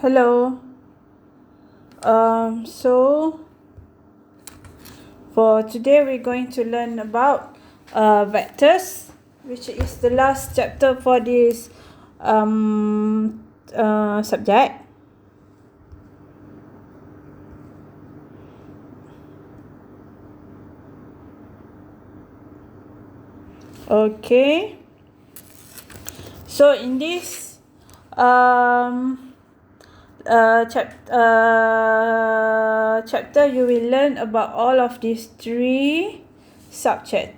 Hello. So for today we're going to learn about vectors, which is the last chapter for this subject. Okay. So in this chapter you will learn about all of these three subjects.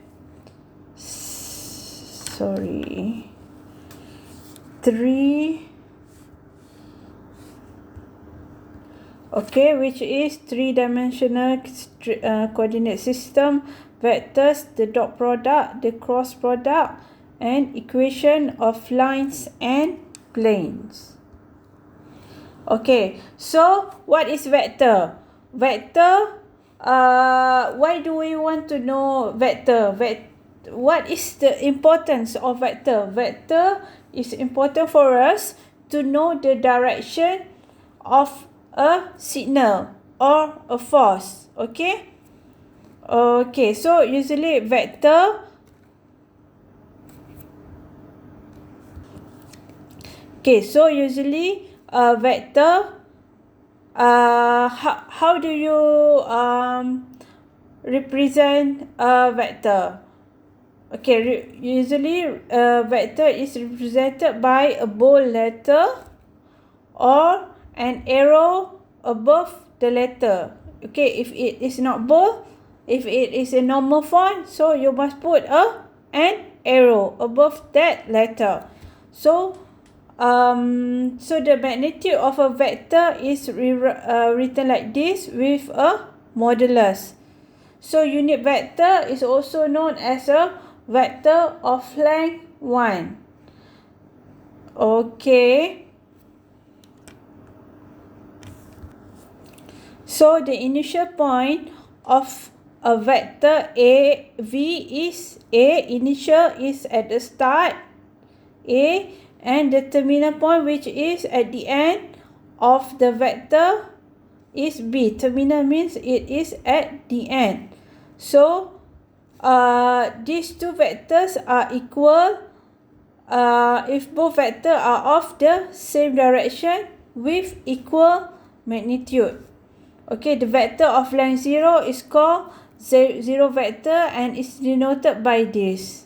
Which is three-dimensional coordinate system, vectors, the dot product, the cross product, and equation of lines and planes. Okay, so what is vector? Vector, why do we want to know vector? What is the importance of vector? Vector is important for us to know the direction of a signal or a force. Okay, so usually vector vector, how do you represent a vector? Okay, usually vector is represented by a bold letter or an arrow above the letter. Okay, if it is not bold, if it is a normal font, so you must put an arrow above that letter. So the magnitude of a vector is written like this with a modulus. So unit vector is also known as a vector of length 1. Okay. So the initial point of a vector initial is at the start A, and the terminal point, which is at the end of the vector, is B. Terminal means it is at the end. So these two vectors are equal if both vectors are of the same direction with equal magnitude. Okay, the vector of length 0 is called zero vector and is denoted by this.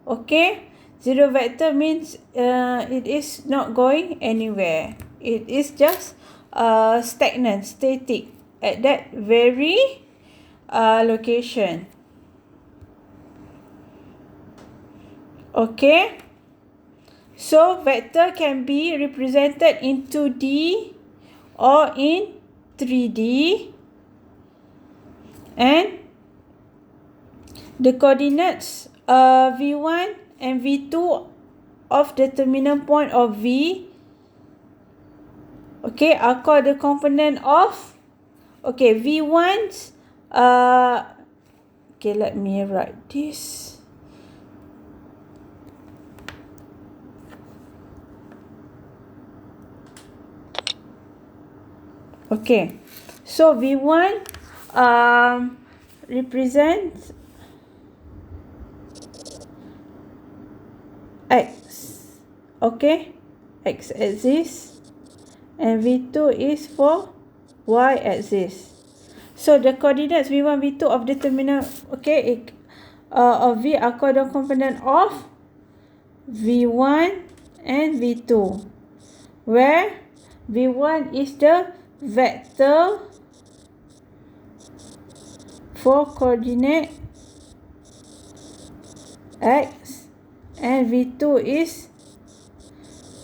Okay, zero vector means it is not going anywhere. It is just stagnant, static at that very location. Okay, so vector can be represented in 2D or in 3D, and the coordinates V1 and V2 of the terminal point of V, okay, are called the component of V1's let me write this. Okay, so V1 represents X, okay, X axis, and V2 is for Y axis. So the coordinates V1, V2 of the terminal of V are called the component of V1 and V2, where V1 is the vector for coordinate X, and V2 is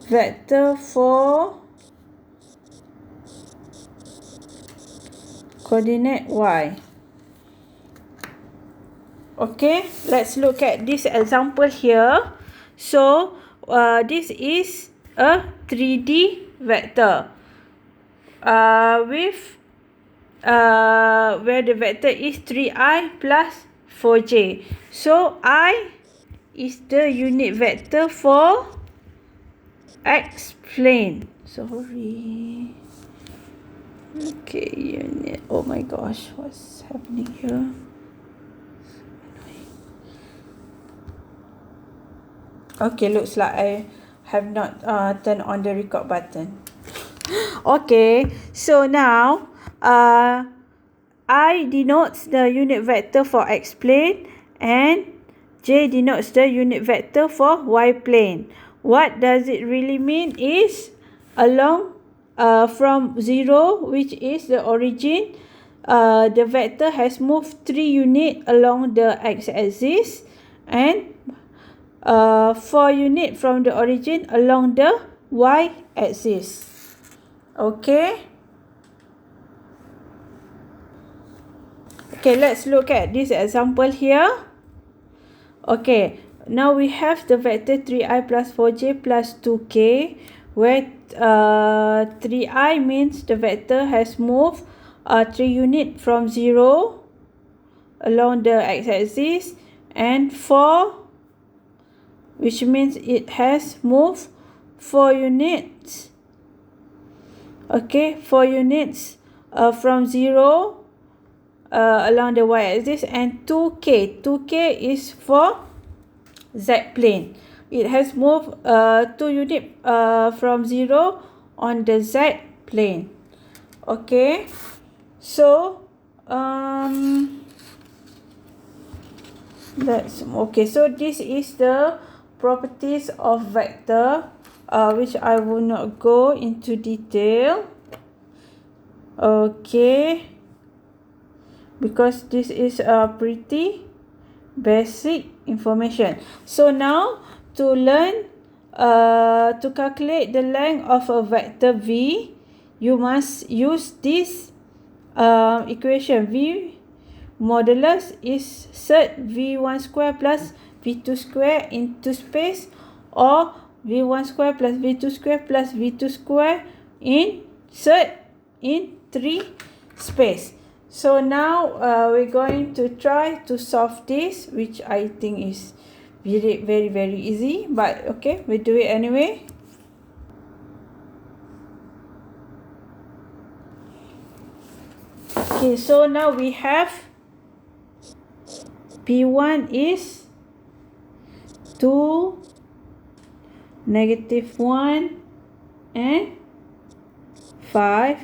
vector for coordinate Y. Okay, let's look at this example here. So this is a 3D vector with where the vector is 3i plus 4j. So I is the unit vector for x plane. Sorry. Okay, unit. Oh my gosh, what's happening here? Okay, looks like I have not turned on the record button. Okay, so now I denotes the unit vector for x plane and J denotes the unit vector for y plane. What does it really mean is along from 0, which is the origin, the vector has moved 3 units along the x-axis and 4 units from the origin along the y-axis. Okay. Okay, let's look at this example here. Okay, now we have the vector 3i plus 4j plus 2k, where 3i means the vector has moved 3 units from 0 along the x-axis, and 4, which means it has moved 4 units. Okay, 4 units from 0 along the y-axis, and 2k is for z plane. It has moved 2 units from 0 on the z plane. Okay, so so this is the properties of vector, which I will not go into detail. Okay, because this is a pretty basic information. So now to learn to calculate the length of a vector v, you must use this equation. V modulus is set v1 square plus v2 square into space, or v1 square plus v2 square plus v2 square insert in 3 space. So now we're going to try to solve this, which I think is very easy, but okay, we'll do it anyway. Okay, so now we have P1 is 2, -1 and 5,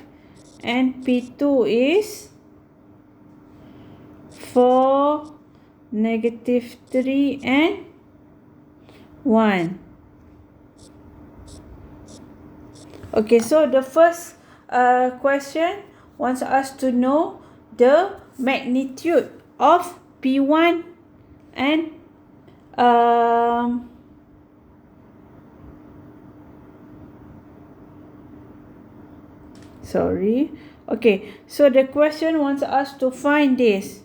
and P2 is 4, -3 and 1. Okay, so the first question wants us to know the magnitude of P1 and okay, so the question wants us to find this.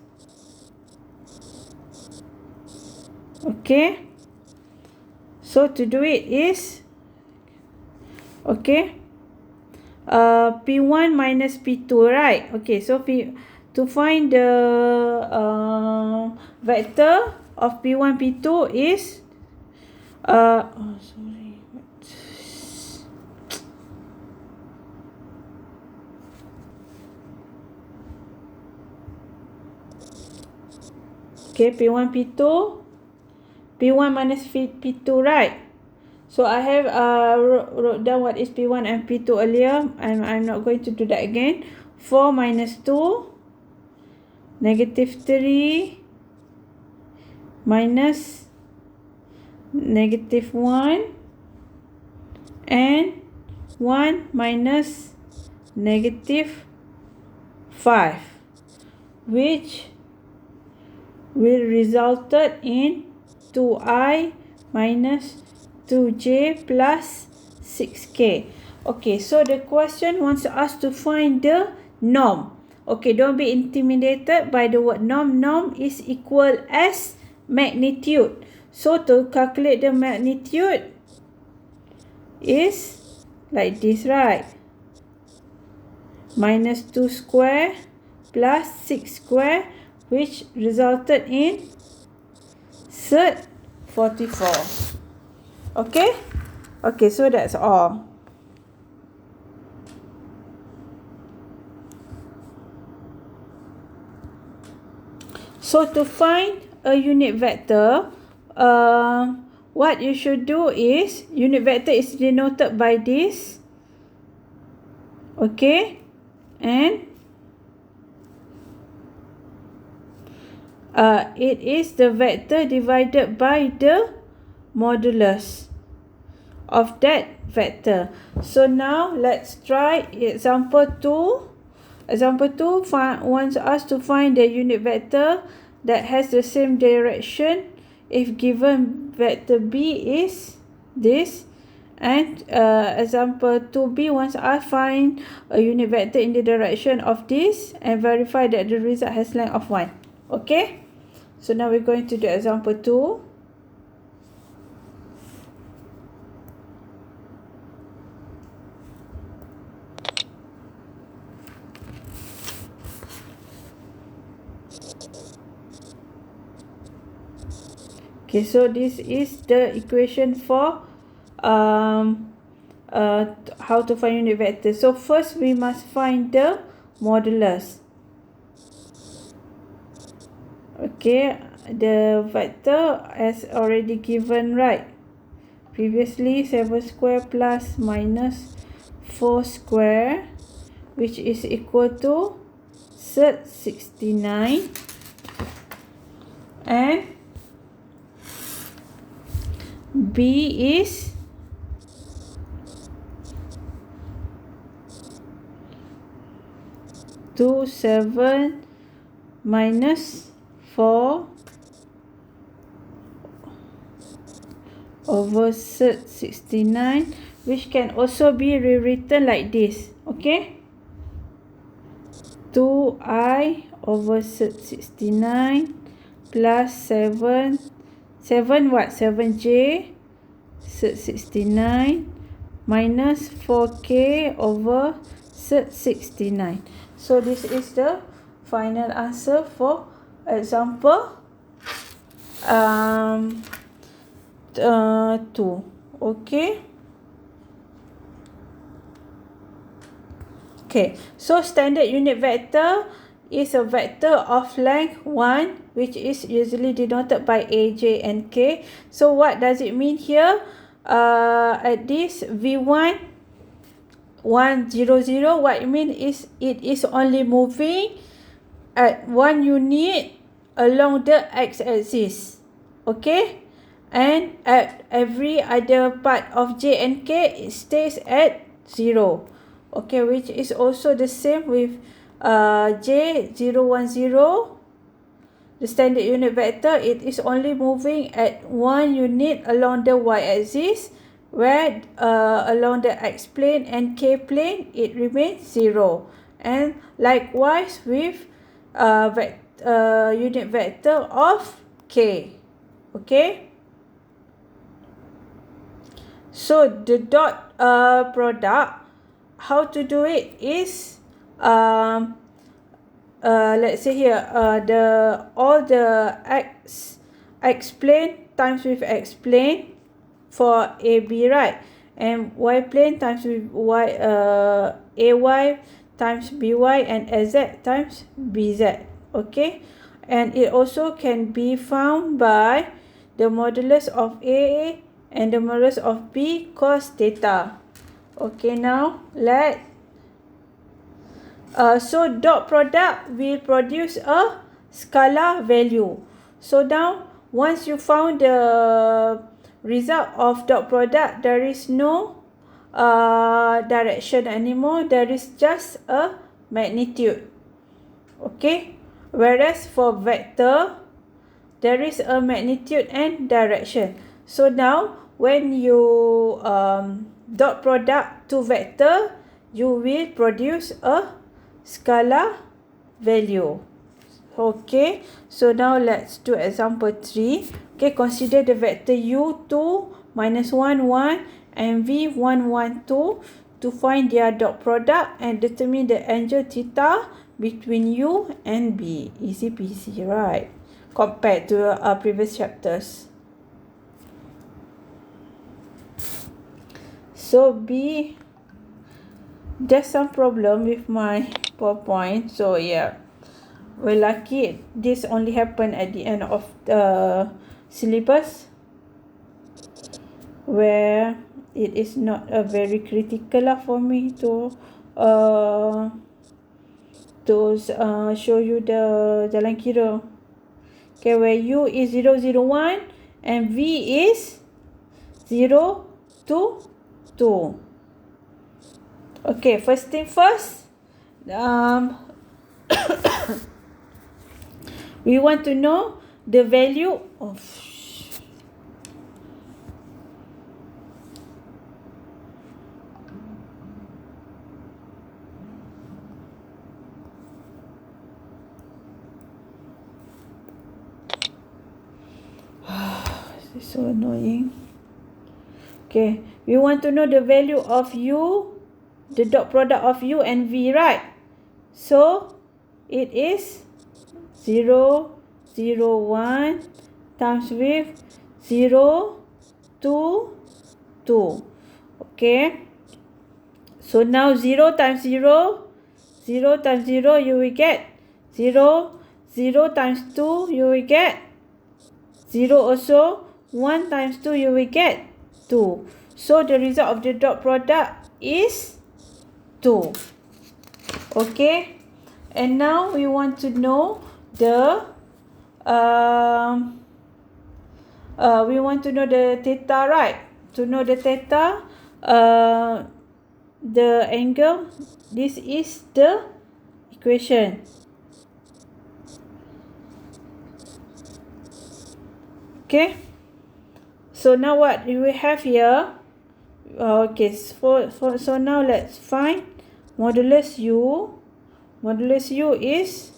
Okay, so to do it is, okay, P1 minus P2, right? Okay, so to find the vector of P1, P2 is okay, P1, P2, P1 minus P2, right? So I have wrote down what is P1 and P2 earlier, and I'm not going to do that again. 4 minus 2, -3 minus -1, and 1 minus -5, which will resulted in 2i minus 2j plus 6k. Okay, so the question wants us to find the norm. Okay, don't be intimidated by the word norm. Norm is equal as magnitude. So to calculate the magnitude is like this, right? Minus 2 square plus 6 square, which resulted in 4 44. Okay? Okay, so that's all. So to find a unit vector, what you should do is, unit vector is denoted by this. Okay? And it is the vector divided by the modulus of that vector. So now let's try example 2. Example 2 wants us to find the unit vector that has the same direction if given vector B is this, and example 2b wants us find a unit vector in the direction of this and verify that the result has length of 1. Okay, so now we're going to do example 2. Okay, so this is the equation for how to find unit vector. So first we must find the modulus. Okay, the vector as already given, right? Previously 7 square plus minus 4 square, which is equal to 69, and B is 27 minus 4 over 69, which can also be rewritten like this. Okay, 2i over 69 plus 7 what? 7j 69 minus 4k over 69. So this is the final answer for example 2. Okay. Okay, so standard unit vector is a vector of length 1, which is usually denoted by a, j, and k. So what does it mean here? At this v1 1 0 0, what it means is it is only moving at 1 unit along the x-axis. Okay, and at every other part of j and k, it stays at 0. Okay, which is also the same with J010, the standard unit vector. It is only moving at 1 unit along the y-axis, where along the x-plane and k-plane, it remains 0. And likewise with unit vector of k. Okay, so the dot product, how to do it is, let's say here, all the x plane times with x plane for AB, right? And y plane times with y, AY times BY, and AZ times BZ. Okay, and it also can be found by the modulus of A and the modulus of B cos theta. Okay, now so dot product will produce a scalar value. So now once you found the result of dot product, there is no direction anymore, there is just a magnitude. Okay, whereas for vector, there is a magnitude and direction. So now when you dot product to vector, you will produce a scalar value. Okay, so now let's do example 3. Okay, consider the vector u2 minus 1 1 and v1 1 2 to find their dot product and determine the angle theta between u and b. Easy peasy, right? Compared to our previous chapters. So B, there's some problem with my PowerPoint. So yeah, we're lucky this only happened at the end of the syllabus, where it is not a very critical for me to show you the jalan kira. Okay, where U is 0, 0, 1 and V is 0, 2, 2. Okay, first thing first, we want to know the value of this is so annoying. Okay, we want to know the value of U, the dot product of U and V, right? So it is 0, 0, 1 times with 0, 2, 2. Okay, so now 0 times 0, 0 times 0, you will get 0, 0 times 2, you will get 0 also, 1 times 2, you will get 2. So the result of the dot product is 2. Okay, and now we want to know the theta, right? To know the theta, the angle, this is the equation. Okay, so now what do we have here? Okay, so now let's find modulus U. Modulus U is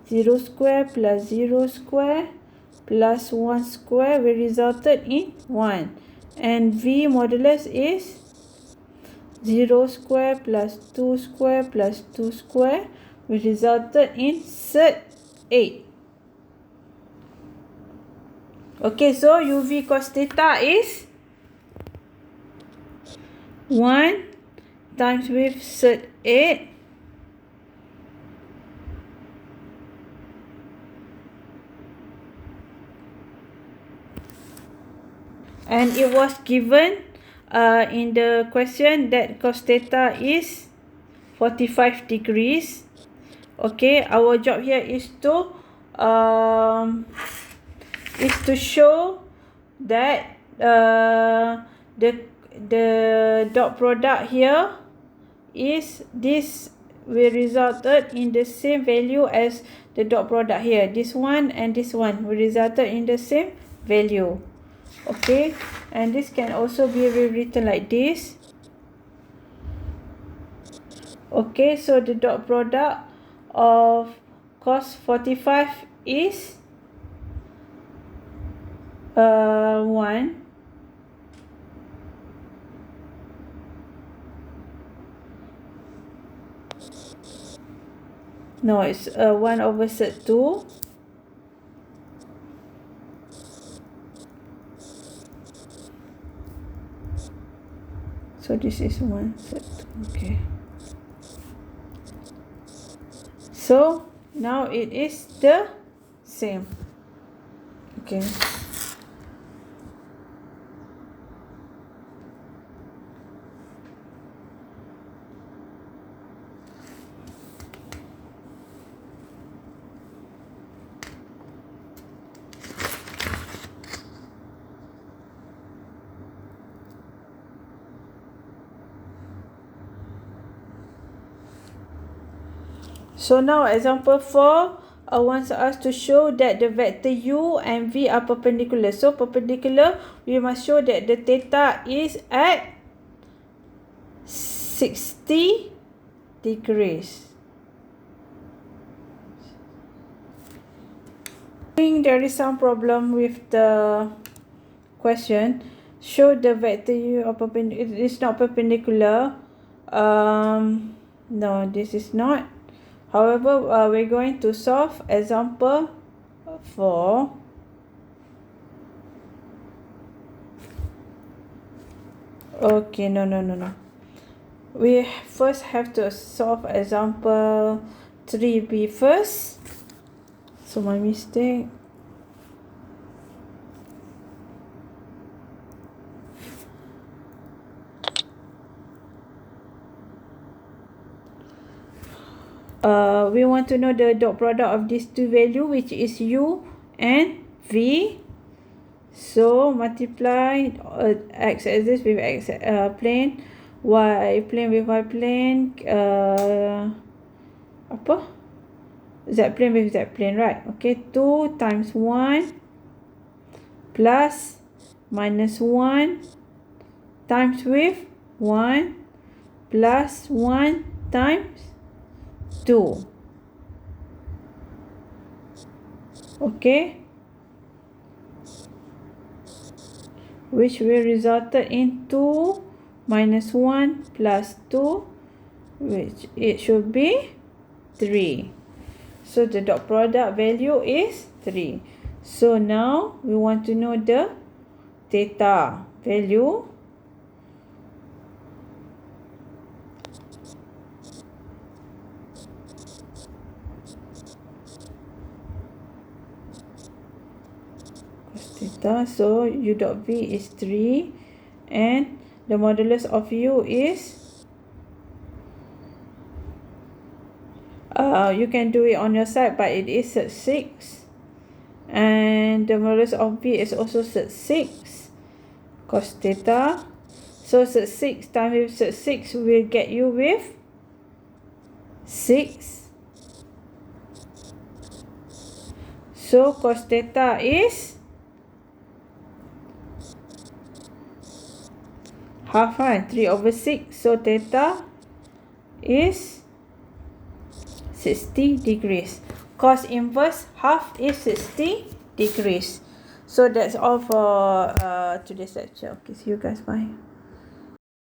0 square plus 0 square plus 1 square will resulted in 1. And V modulus is 0 square plus 2 square plus 2 square will resulted in 8. Okay, so UV cos theta is 1 times with 8 and it was given in the question that cos theta is 45 degrees. Okay, our job here is to show that the dot product here is this will resulted in the same value as the dot product here. This one and this one will resulted in the same value. Okay, and this can also be rewritten like this. Okay, so the dot product of cos 45 is 1. No, it's 1 over sec 2. So this is 1 sec 2. Okay. So now it is the same. Okay. So now example 4 wants us to show that the vector U and V are perpendicular. So perpendicular, we must show that the theta is at 60 degrees. I think there is some problem with the question. Show the vector U are perpendicular. It is not perpendicular. No, this is not. However, we're going to solve example 4. Okay, no. We first have to solve example 3b first. So my mistake. We want to know the dot product of these two values, which is u and v. So multiply x-axis with x plane, y plane with y plane, apa? Z plane with Z plane, right? Okay, 2 times 1 plus minus 1 times with 1 plus 1 times 2. Okay, which will result in 2 minus 1 plus 2, which it should be 3. So the dot product value is 3. So now we want to know the theta value. Cos theta, so u dot v is 3 and the modulus of u is, you can do it on your side, but it is 6, and the modulus of v is also 6 cos theta. So 6 times with 6 will get you with 6. So cos theta is half, 3/6. So theta is 60 degrees. Cos inverse half is 60 degrees. So that's all for today's lecture. Okay, see you guys. Bye.